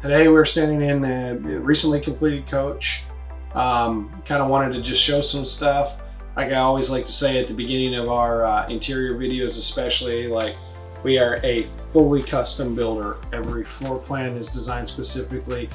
Today we're standing in a recently completed coach. Kind of wanted to just show some stuff. Like I always like to say at the beginning of our interior videos especially, like we are a fully custom builder. Every floor plan is designed specifically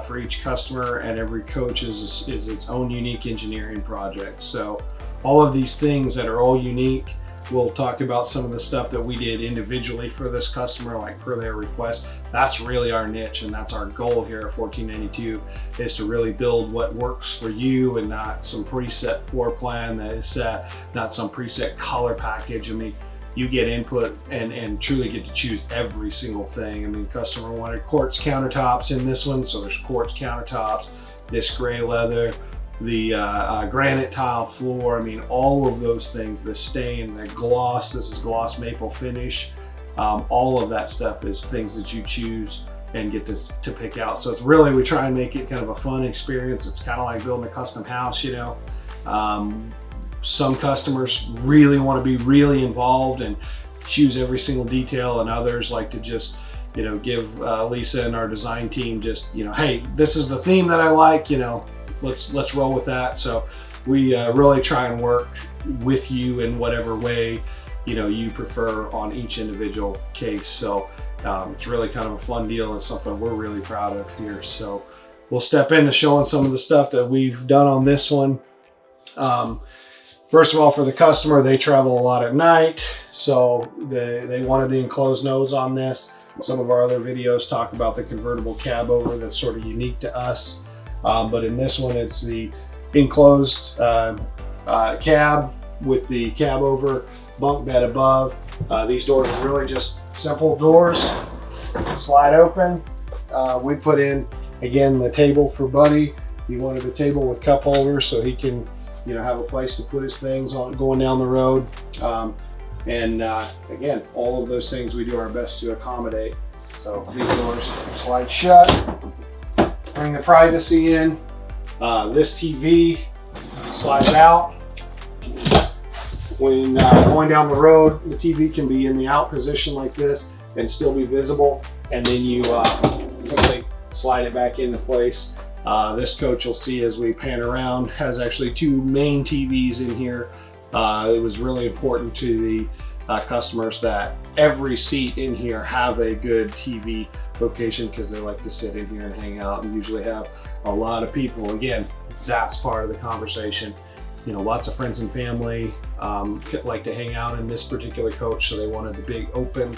for each customer, and every coach is its own unique engineering project. So all of these things that are all unique, we'll talk about some of the stuff that we did individually for this customer, like per their request. That's really our niche, and that's our goal here at 1492, is to really build what works for you and not some preset floor plan that is set, not some preset color package. I mean, you get input and truly get to choose every single thing. I mean, customer wanted quartz countertops in this one, so there's quartz countertops, this gray leather, the granite tile floor. I mean, all of those things, the stain, the gloss, this is gloss maple finish. All of that stuff is things that you choose and get to pick out. So it's really, we try and make it kind of a fun experience. It's kind of like building a custom house, you know. Some customers really want to be really involved and choose every single detail, and others like to just, you know, give Lisa and our design team just, you know, hey, this is the theme that I like, you know, let's roll with that. So we really try and work with you in whatever way, you know, you prefer on each individual case. So it's really kind of a fun deal and something we're really proud of here. So we'll step into showing some of the stuff that we've done on this one. First of all, for the customer, they travel a lot at night, so they wanted the enclosed nose on this. Some of our other videos talk about the convertible cab over that's sort of unique to us. But in this one, it's the enclosed cab with the cab over, bunk bed above. These doors are really just simple doors, slide open. We put in, again, the table for Buddy. He wanted a table with cup holders so he can, you know, have a place to put his things on going down the road. Again, all of those things we do our best to accommodate. So these doors slide shut, bring the privacy in. This TV slides out. When going down the road, the TV can be in the out position like this and still be visible, and then you quickly slide it back into place. This coach, you'll see as we pan around, has actually two main TVs in here. It was really important to the customers that every seat in here have a good TV location, because they like to sit in here and hang out and usually have a lot of people. Again, that's part of the conversation. You know, lots of friends and family like to hang out in this particular coach, so they wanted the big open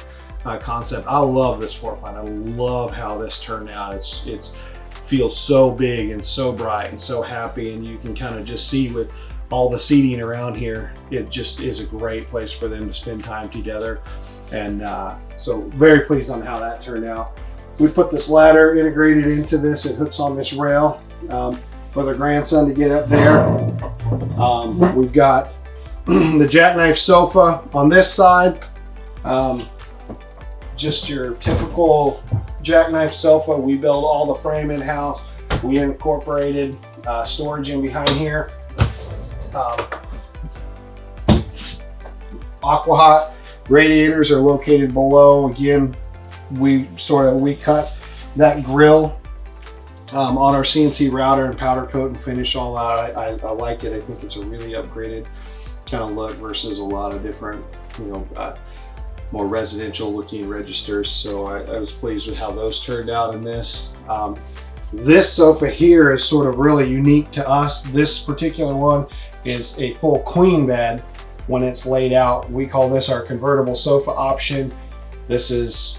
concept. I love this floor plan. I love how this turned out. It's feels so big and so bright and so happy, and you can kind of just see with all the seating around here, it just is a great place for them to spend time together. And so very pleased on how that turned out. We put this ladder integrated into this. It hooks on this rail for the grandson to get up there. We've got the jackknife sofa on this side. Just your typical jackknife sofa. We build all the frame in-house. We incorporated storage in behind here. Aqua hot radiators are located below. Again, we cut that grill on our CNC router and powder coat and finish all that. I like it. I think it's a really upgraded kind of look versus a lot of different, you know, more residential looking registers. So I was pleased with how those turned out in this. This sofa here is sort of really unique to us. This particular one is a full queen bed when it's laid out. We call this our convertible sofa option. This is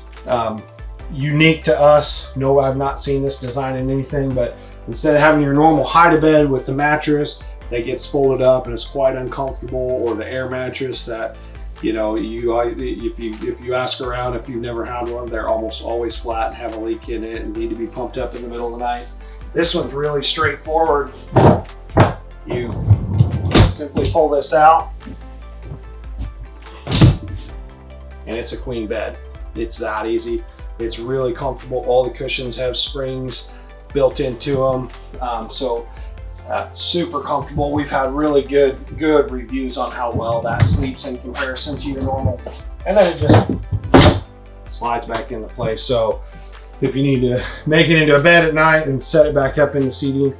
unique to us. No, I've not seen this design in anything, but instead of having your normal hide-a-bed with the mattress that gets folded up and is quite uncomfortable, or the air mattress that, you know, if you ask around, if you've never had one, they're almost always flat and have a leak in it and need to be pumped up in the middle of the night. This one's really straightforward. You simply pull this out, and it's a queen bed. It's that easy. It's really comfortable. All the cushions have springs built into them. Super comfortable. We've had really good reviews on how well that sleeps in comparison to your normal. And then it just slides back into place. So if you need to make it into a bed at night and set it back up in the seating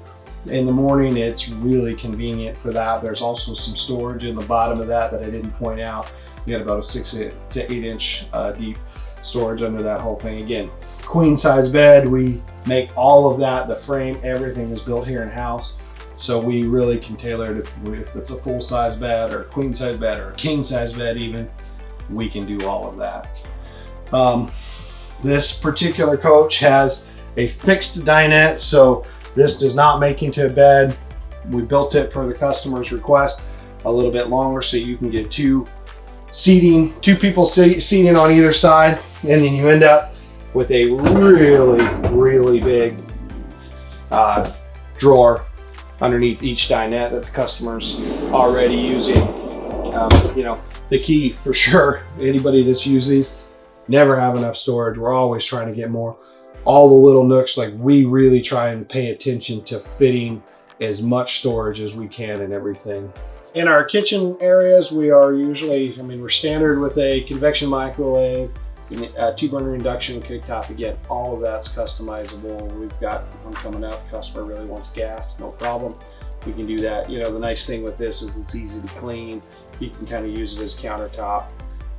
in the morning, it's really convenient for that. There's also some storage in the bottom of that I didn't point out. You got about a 6 to 8 inch deep storage under that whole thing. Again, queen size bed. We make all of that, the frame, everything is built here in house. So we really can tailor it if it's a full size bed or a queen size bed or a king size bed even, we can do all of that. This particular coach has a fixed dinette, so this does not make into a bed. We built it per the customer's request a little bit longer so you can get two people seating on either side, and then you end up with a really big drawer underneath each dinette that the customer's already using. You know, the key for sure, anybody that's used these, never have enough storage. We're always trying to get more. All the little nooks, like we really try and pay attention to fitting as much storage as we can and everything. In our kitchen areas, we are usually, we're standard with a convection microwave, a 2-burner induction cooktop. Again, all of that's customizable. We've got one coming up, customer really wants gas, no problem. We can do that. You know, the nice thing with this is it's easy to clean. You can kind of use it as countertop,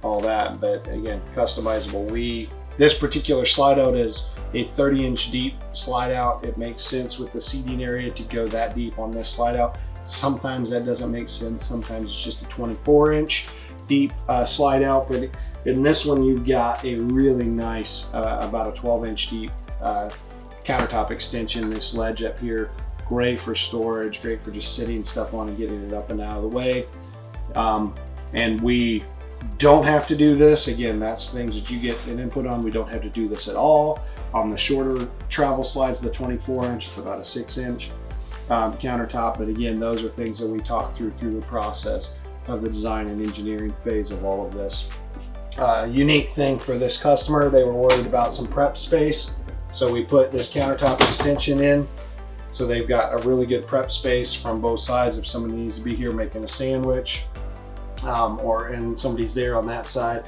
all that, but again, customizable. This particular slide out is a 30-inch deep slide out. It makes sense with the seating area to go that deep on this slide out. Sometimes that doesn't make sense. Sometimes it's just a 24-inch deep slide out, but in this one you've got a really nice, about a 12-inch deep countertop extension. This ledge up here, great for storage, great for just sitting stuff on and getting it up and out of the way. And we don't have to do this. Again, that's things that you get an input on. We don't have to do this at all. On the shorter travel slides, the 24-inch, it's about a 6-inch countertop. But again, those are things that we talk through the process of the design and engineering phase of all of this. Unique thing for this customer, they were worried about some prep space. So we put this countertop extension in. So they've got a really good prep space from both sides if somebody needs to be here making a sandwich. And somebody's there on that side.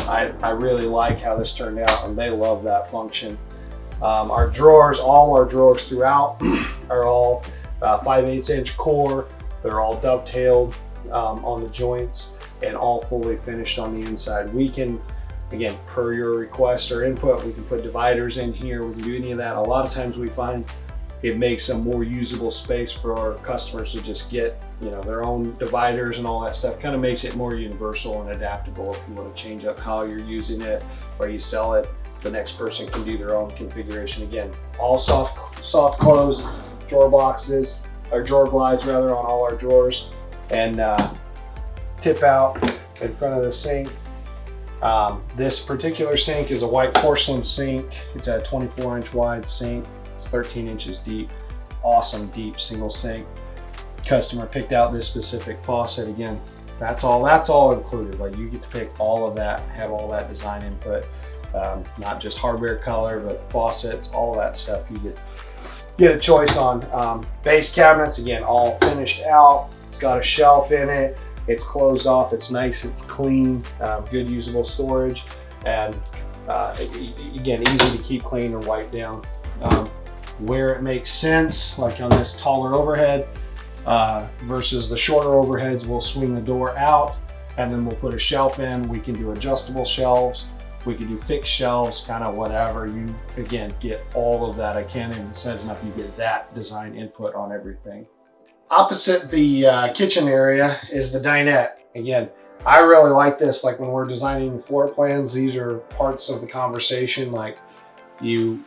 I really like how this turned out, and they love that function. Our drawers, all our drawers throughout are all 5/8 inch core. They're all dovetailed on the joints and all fully finished on the inside. We can, again, per your request or input, we can put dividers in here. We can do any of that. A lot of times we find it makes a more usable space for our customers to just get, their own dividers and all that stuff. Kind of makes it more universal and adaptable. If you want to change up how you're using it or you sell it, the next person can do their own configuration. Again, all soft close drawer boxes, or drawer glides rather, on all our drawers, and tip out in front of the sink. This particular sink is a white porcelain sink. It's a 24-inch wide sink. 13 inches deep, awesome deep single sink. Customer picked out this specific faucet. Again, that's all included. Like, you get to pick all of that, have all that design input, not just hardware color, but faucets, all that stuff you get a choice on. Base cabinets, again, all finished out. It's got a shelf in it. It's closed off. It's nice. It's clean. Good usable storage, and again, easy to keep clean and wipe down. Where it makes sense, like on this taller overhead versus the shorter overheads, we'll swing the door out and then we'll put a shelf in. We can do adjustable shelves, we can do fixed shelves, kind of whatever. You, again, get all of that. I can't even say enough, you get that design input on everything. Opposite the kitchen area is the dinette. Again, I really like this. Like, when we're designing floor plans, these are parts of the conversation. Like, you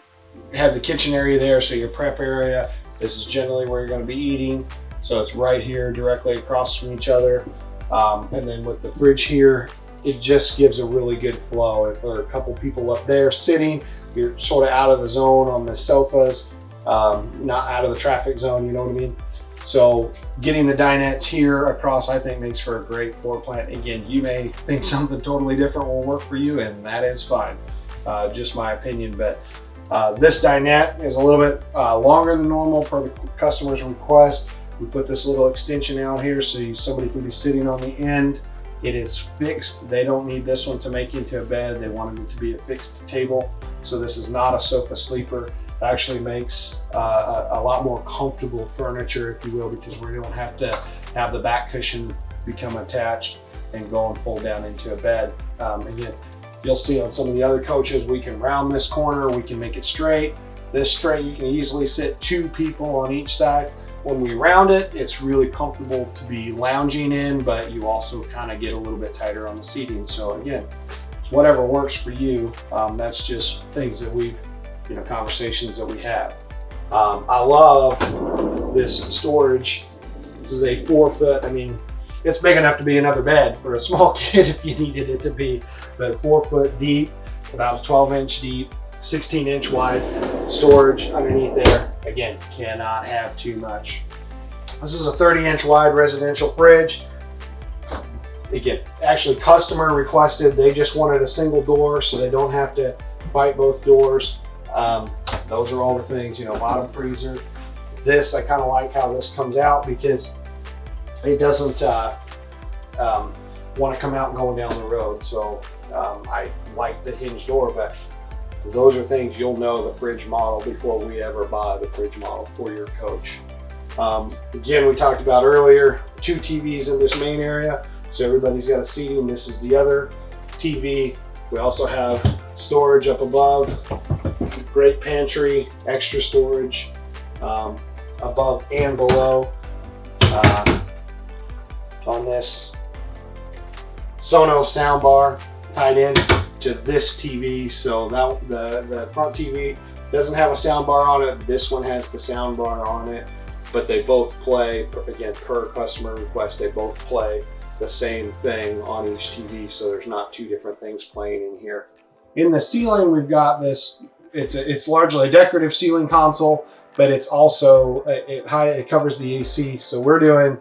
have the kitchen area there, so your prep area, this is generally where you're going to be eating, so it's right here directly across from each other. And then with the fridge here, it just gives a really good flow. If there are a couple people up there sitting, you're sort of out of the zone on the sofas, not out of the traffic zone, you know what I mean? So getting the dinettes here across, I think, makes for a great floor plan. Again, you may think something totally different will work for you, and that is fine. Just my opinion, but this dinette is a little bit longer than normal per the customer's request. We put this little extension out here so somebody can be sitting on the end It is fixed. They don't need this one to make into a bed. They want it to be a fixed table. So this is not a sofa sleeper. It actually makes a lot more comfortable furniture, if you will, because we don't have to have the back cushion become attached and go and fold down into a bed. Again, you'll see on some of the other coaches, we can round this corner, we can make it straight. This straight, you can easily sit 2 people on each side. When we round it, it's really comfortable to be lounging in, but you also kind of get a little bit tighter on the seating. So again, it's whatever works for you. That's just things that we've, conversations that we have. I love this storage. This is a 4 foot, it's big enough to be another bed for a small kid if you needed it to be, but 4 foot deep, about 12-inch deep, 16-inch wide storage underneath there. Again, cannot have too much. This is a 30-inch wide residential fridge. Again, actually customer requested, they just wanted a single door so they don't have to fight both doors. Those are all the things, bottom freezer. This, I kind of like how this comes out because it doesn't want to come out going down the road. So I like the hinge door, but those are things you'll know the fridge model before we ever buy the fridge model for your coach. Again, we talked about earlier, 2 TVs in this main area. So everybody's got a seating. This is the other TV. We also have storage up above, great pantry, extra storage above and below on this. Sonos soundbar tied in to this TV. So that the front TV doesn't have a soundbar on it. This one has the soundbar on it, but they both play, again, per customer request, they both play the same thing on each TV. So there's not 2 different things playing in here. In the ceiling, we've got this, it's largely a decorative ceiling console, but it's also, it covers the AC. So we're doing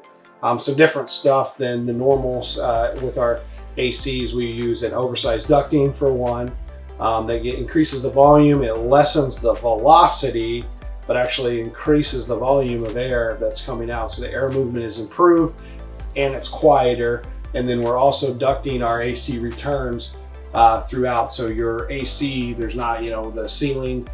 some different stuff than the normals with our ACs. We use an oversized ducting for one. That increases the volume, it lessens the velocity, but actually increases the volume of air that's coming out. So the air movement is improved and it's quieter. And then we're also ducting our AC returns throughout. So your AC, there's not, the ceiling,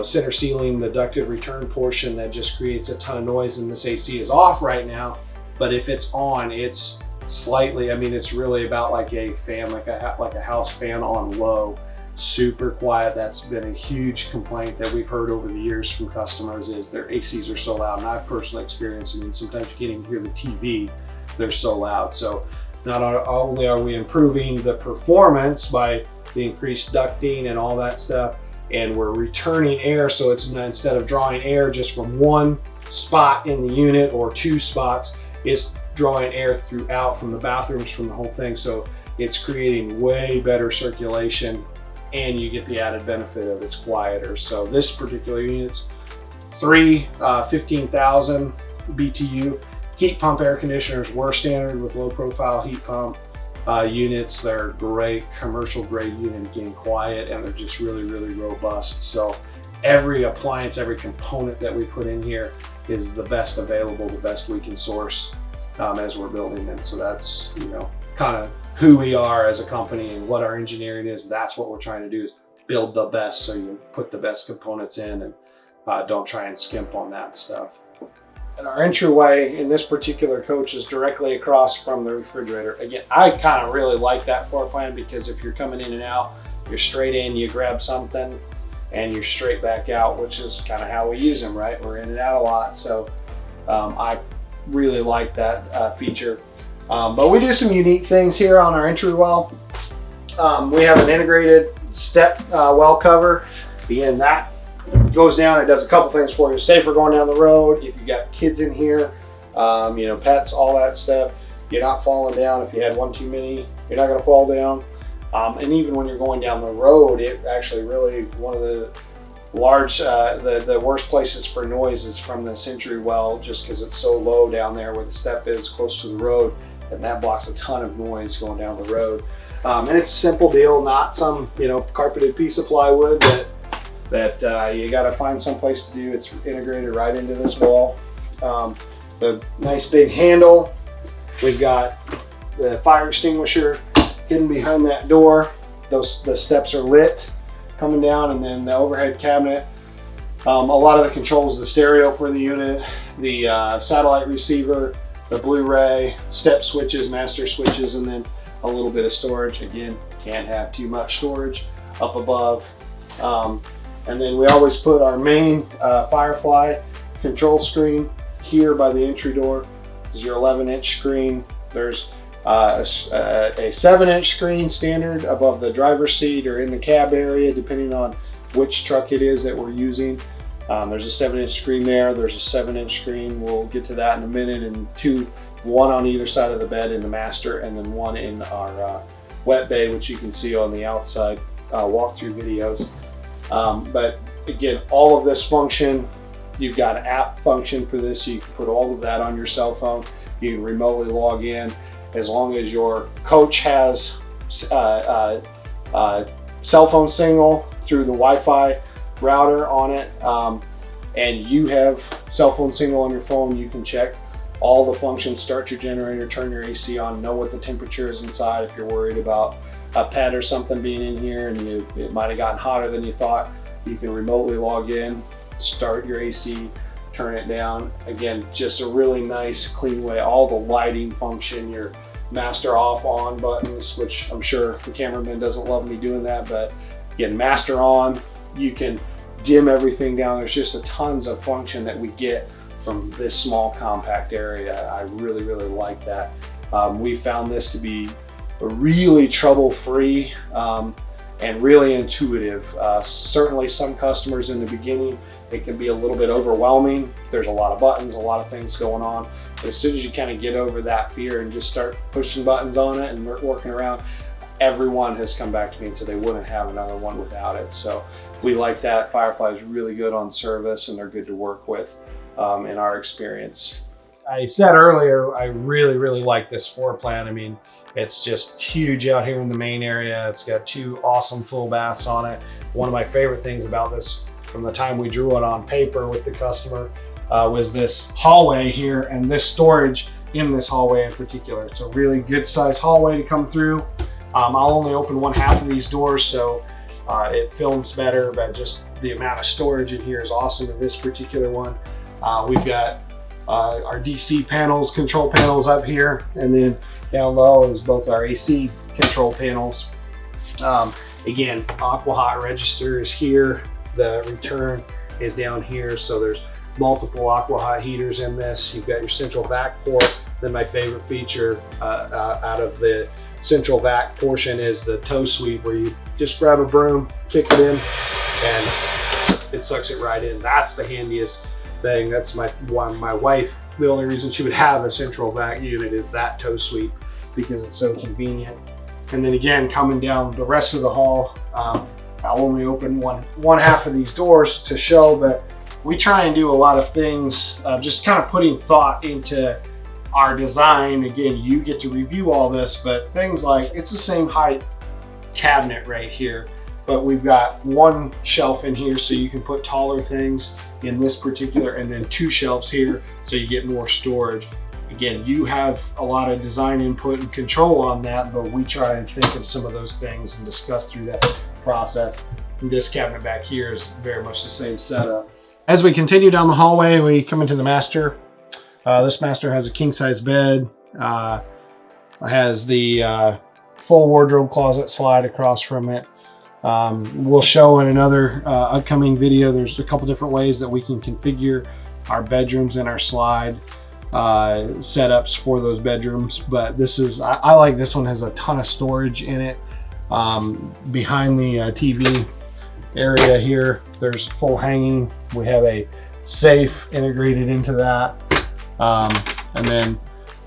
center ceiling, the ducted return portion that just creates a ton of noise, and this AC is off right now. But if it's on, it's slightly, it's really about like a fan, like a house fan on low, super quiet. That's been a huge complaint that we've heard over the years from customers, is their ACs are so loud. And I've personally experienced, sometimes you can't even hear the TV, they're so loud. So not only are we improving the performance by the increased ducting and all that stuff, and we're returning air, so it's instead of drawing air just from one spot in the unit or 2 spots, it's drawing air throughout from the bathrooms, from the whole thing. So it's creating way better circulation, and you get the added benefit of it's quieter. So this particular unit's 3 15,000 BTU heat pump air conditioners. Were standard with low profile heat pump units. They're great commercial grade unit, again, quiet, and they're just really, really robust. So every appliance, every component that we put in here is the best available, the best we can source as we're building them. So that's, kind of who we are as a company and what our engineering is. That's what we're trying to do, is build the best, so you put the best components in and don't try and skimp on that stuff. And our entryway in this particular coach is directly across from the refrigerator. Again, I kind of really like that floor plan, because if you're coming in and out, you're straight in, you grab something, and you're straight back out, which is kind of how we use them, right? We're in and out a lot. So I really like that feature. But we do some unique things here on our entry well. We have an integrated step well cover. Again, that goes down, it does a couple things for you. Safer going down the road. If you got kids in here, pets, all that stuff, you're not falling down. If you had one too many, you're not gonna fall down. And even when you're going down the road, it actually really, one of the large, the worst places for noise is from this entry well, just because it's so low down there where the step is close to the road, and that blocks a ton of noise going down the road. And it's a simple deal, not some carpeted piece of plywood that you got to find some place to do. It's integrated right into this wall. The nice big handle. We've got the fire extinguisher hidden behind that door. The steps are lit coming down, and then the overhead cabinet. A lot of the controls, the stereo for the unit, the satellite receiver, the Blu-ray, step switches, master switches, and then a little bit of storage. Again, can't have too much storage up above. And then we always put our main Firefly control screen here by the entry door. This is your 11-inch screen. There's a 7-inch screen standard above the driver's seat or in the cab area, depending on which truck it is that we're using. There's a 7-inch screen there. There's a 7-inch screen. We'll get to that in a minute. And one on either side of the bed in the master, and then one in our wet bay, which you can see on the outside walkthrough videos. But again, all of this function, you've got an app function for this, so you can put all of that on your cell phone. You can remotely log in as long as your coach has cell phone signal through the Wi-Fi router on it, and you have cell phone signal on your phone. You can check all the functions, start your generator, turn your AC on, know what the temperature is inside. If you're worried about a pet or something being in here and it might have gotten hotter than you thought, you can remotely log in, start your AC, turn it down. Again, just a really nice, clean way. All the lighting function, your master off on buttons, which I'm sure the cameraman doesn't love me doing that, but again, master on, you can dim everything down. There's just a tons of function that we get from this small compact area. I really, really like that. We found this to be really trouble-free and really intuitive. Certainly some customers in the beginning, it can be a little bit overwhelming. There's a lot of buttons, a lot of things going on. But as soon as you kind of get over that fear and just start pushing buttons on it and working around, everyone has come back to me and said they wouldn't have another one without it. So we like that. Firefly is really good on service, and they're good to work with in our experience. I said earlier, I really, really like this floor plan. I mean, it's just huge out here in the main area. It's got 2 awesome full baths on it. One of my favorite things about this from the time we drew it on paper with the customer was this hallway here and this storage in this hallway in particular. It's a really good sized hallway to come through. I'll only open one half of these doors, so it films better, but just the amount of storage in here is awesome in this particular one. We've got our DC panels, control panels up here, and then down low is both our AC control panels. Again, aqua hot register is here. The return is down here, so there's multiple aqua hot heaters in this. You've got your central vac port. Then my favorite feature out of the central vac portion is the toe sweep, where you just grab a broom, kick it in, and it sucks it right in. That's the handiest thing. That's my wife, the only reason she would have a central vac unit is that toe sweep, because it's so convenient. And then again, coming down the rest of the hall, I'll only open one half of these doors to show, but we try and do a lot of things, just kind of putting thought into our design. Again, you get to review all this, but things like it's the same height cabinet right here, but we've got one shelf in here so you can put taller things in this particular, and then 2 shelves here so you get more storage. Again, you have a lot of design input and control on that, but we try and think of some of those things and discuss through that process. And this cabinet back here is very much the same setup. As we continue down the hallway, we come into the master. This master has a king-size bed, has the full wardrobe closet slide across from it. We'll show in another upcoming video, there's a couple different ways that we can configure our bedrooms and our slide setups for those bedrooms, but this is, I like this one, has a ton of storage in it. Behind the TV area here, there's full hanging. We have a safe integrated into that, and then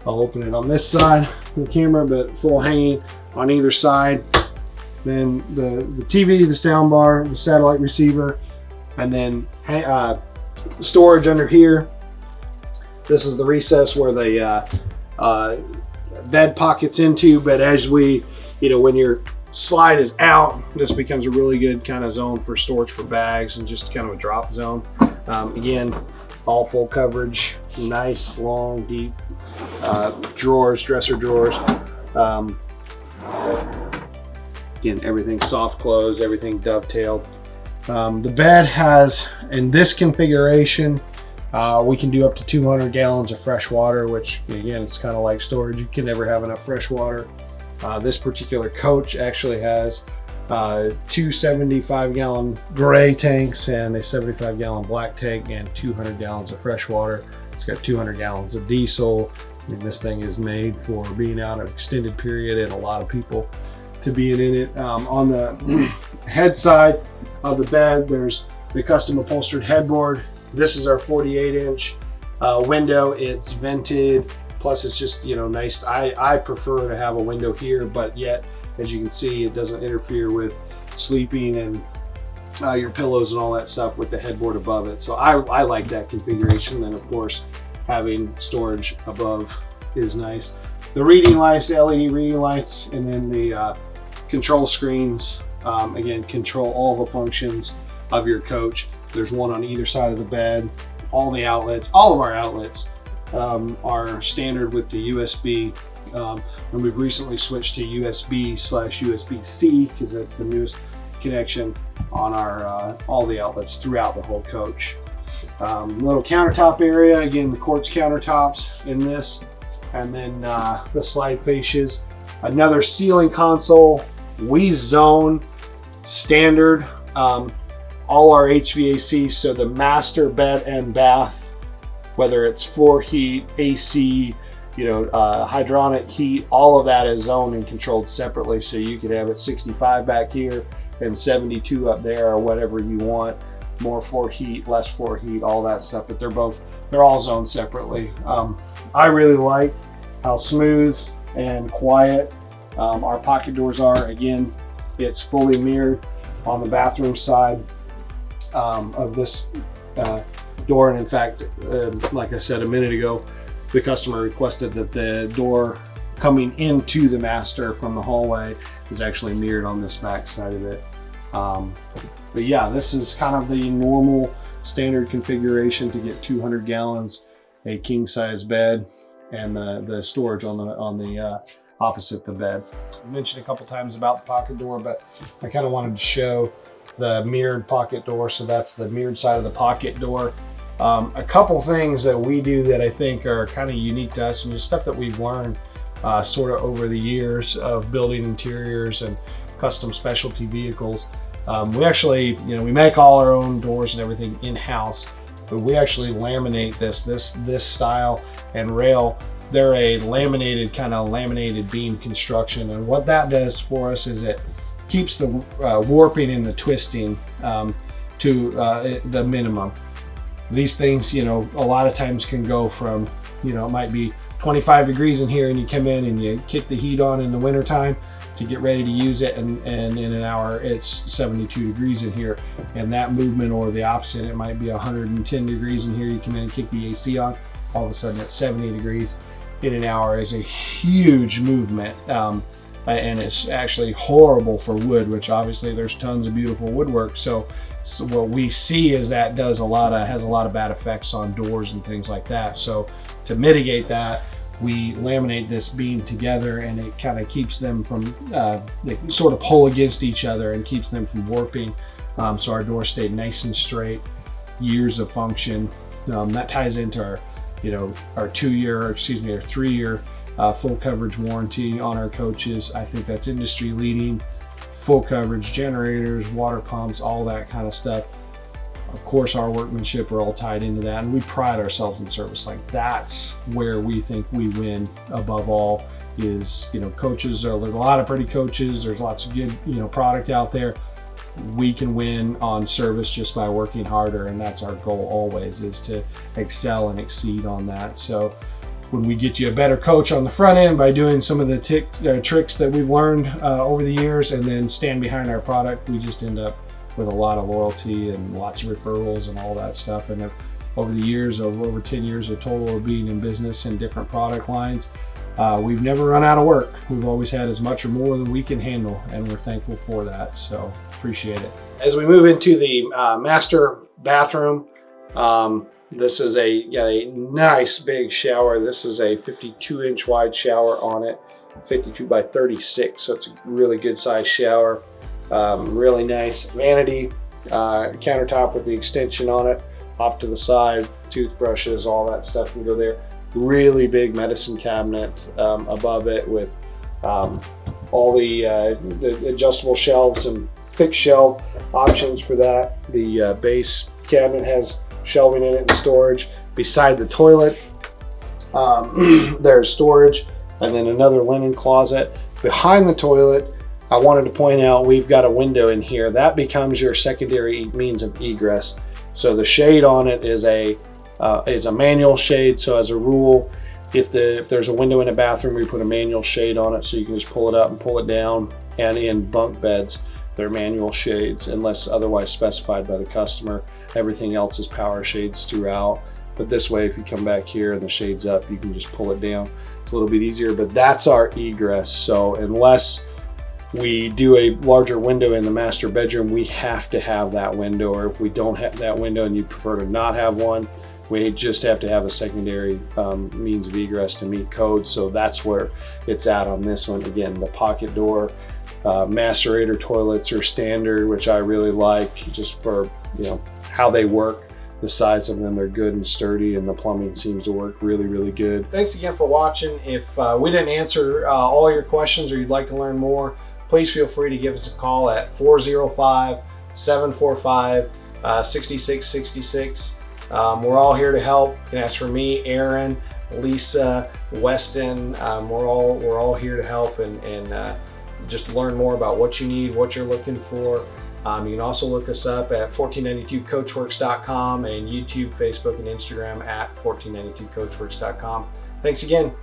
I'll open it on this side of the camera, but full hanging on either side. Then the TV, the sound bar, the satellite receiver, and then storage under here. This is the recess where the bed pockets into, but as we, when your slide is out, this becomes a really good kind of zone for storage for bags and just kind of a drop zone. Again, all full coverage, nice, long, deep drawers, dresser drawers. Again, everything soft close, everything dovetailed. The bed has, in this configuration, we can do up to 200 gallons of fresh water, which again, it's kind of like storage. You can never have enough fresh water. This particular coach actually has two 75-gallon gray tanks and a 75-gallon black tank and 200 gallons of fresh water. It's got 200 gallons of diesel. I mean, this thing is made for being out an extended period and a lot of people to be in it. On the head side of the bed, there's the custom upholstered headboard. This is our 48-inch window. It's vented, plus it's just, you know, nice. I prefer to have a window here, but yet, as you can see, it doesn't interfere with sleeping and your pillows and all that stuff with the headboard above it. So I like that configuration. And of course, having storage above is nice. The reading lights, the LED reading lights, and then the control screens, again, control all the functions of your coach. There's one on either side of the bed. All the outlets, all of our outlets are standard with the USB. And we've recently switched to USB/USB-C because that's the newest connection on our all the outlets throughout the whole coach. Little countertop area, again, the quartz countertops in this, and then the slide fascias. Another ceiling console, we zone standard. All our HVAC, so the master bed and bath, whether it's floor heat, AC, you know, hydronic heat, all of that is zoned and controlled separately. So you could have it 65 back here and 72 up there, or whatever you want. More floor heat, less floor heat, all that stuff. But they're all zoned separately. I really like how smooth and quiet our pocket doors are. Again, it's fully mirrored on the bathroom side of this door. And in fact, like I said a minute ago, the customer requested that the door coming into the master from the hallway is actually mirrored on this back side of it. But yeah, this is kind of the normal standard configuration to get 200 gallons, a king size bed, and the storage on the opposite the bed. I mentioned a couple times about the pocket door, but I kind of wanted to show the mirrored pocket door. So that's the mirrored side of the pocket door. A couple things that we do that I think are kind of unique to us, and just stuff that we've learned sort of over the years of building interiors and custom specialty vehicles. We actually, you know, we make all our own doors and everything in-house, but we actually laminate this style and rail. They're a laminated beam construction, and what that does for us is it keeps the warping and the twisting to the minimum. These things, you know, a lot of times can go from, you know, it might be 25 degrees in here, and you come in and you kick the heat on in the winter time to get ready to use it, and in an hour it's 72 degrees in here. And that movement, or the opposite, it might be 110 degrees in here, you come in and kick the AC on, all of a sudden it's 70 degrees in an hour. Is a huge movement, and it's actually horrible for wood, which obviously there's tons of beautiful woodwork. So what we see is that has a lot of bad effects on doors and things like that. So to mitigate that, we laminate this beam together, and it kind of keeps them from, they sort of pull against each other and keeps them from warping. So our doors stay nice and straight, years of function. That ties into our, you know, our 3-year full coverage warranty on our coaches. I think that's industry leading. Full coverage, generators, water pumps, all that kind of stuff. Of course, our workmanship are all tied into that, and we pride ourselves in service. Like, that's where we think we win above all. Is, you know, coaches are, there's a lot of pretty coaches, there's lots of good, you know, product out there. We can win on service just by working harder, and that's our goal always, is to excel and exceed on that. So when we get you a better coach on the front end by doing some of the tricks that we've learned over the years, and then stand behind our product, we just end up with a lot of loyalty and lots of referrals and all that stuff. And over the years, over 10 years of total of being in business in different product lines, we've never run out of work. We've always had as much or more than we can handle, and we're thankful for that. So appreciate it. As we move into the master bathroom, this is a nice big shower. This is a 52-inch wide shower on it. 52 by 36, so it's a really good size shower. Really nice vanity countertop with the extension on it. Off to the side, toothbrushes, all that stuff can go there. Really big medicine cabinet above it with all the adjustable shelves and fixed shelf options for that. The base cabinet has shelving in it and storage. Beside the toilet, there's storage, and then another linen closet. Behind the toilet, I wanted to point out we've got a window in here. That becomes your secondary means of egress. So the shade on it is a manual shade. So as a rule, if there's a window in a bathroom, we put a manual shade on it, so you can just pull it up and pull it down. And in bunk beds, they're manual shades unless otherwise specified by the customer. Everything else is power shades throughout. But this way, if you come back here and the shade's up, you can just pull it down. It's a little bit easier, but that's our egress. So unless we do a larger window in the master bedroom, we have to have that window. Or if we don't have that window and you prefer to not have one, we just have to have a secondary means of egress to meet code. So that's where it's at on this one. Again, the pocket door, macerator toilets are standard, which I really like just for, you know, how they work. The size of them, they're good and sturdy, and the plumbing seems to work really, really good. Thanks again for watching. If we didn't answer all your questions or you'd like to learn more, please feel free to give us a call at 405-745-6666. We're all here to help. You can ask for me, Aaron, Lisa, Weston. We're all here to help and just learn more about what you need, what you're looking for. You can also look us up at 1492coachworks.com and YouTube, Facebook, and Instagram at 1492coachworks.com. Thanks again.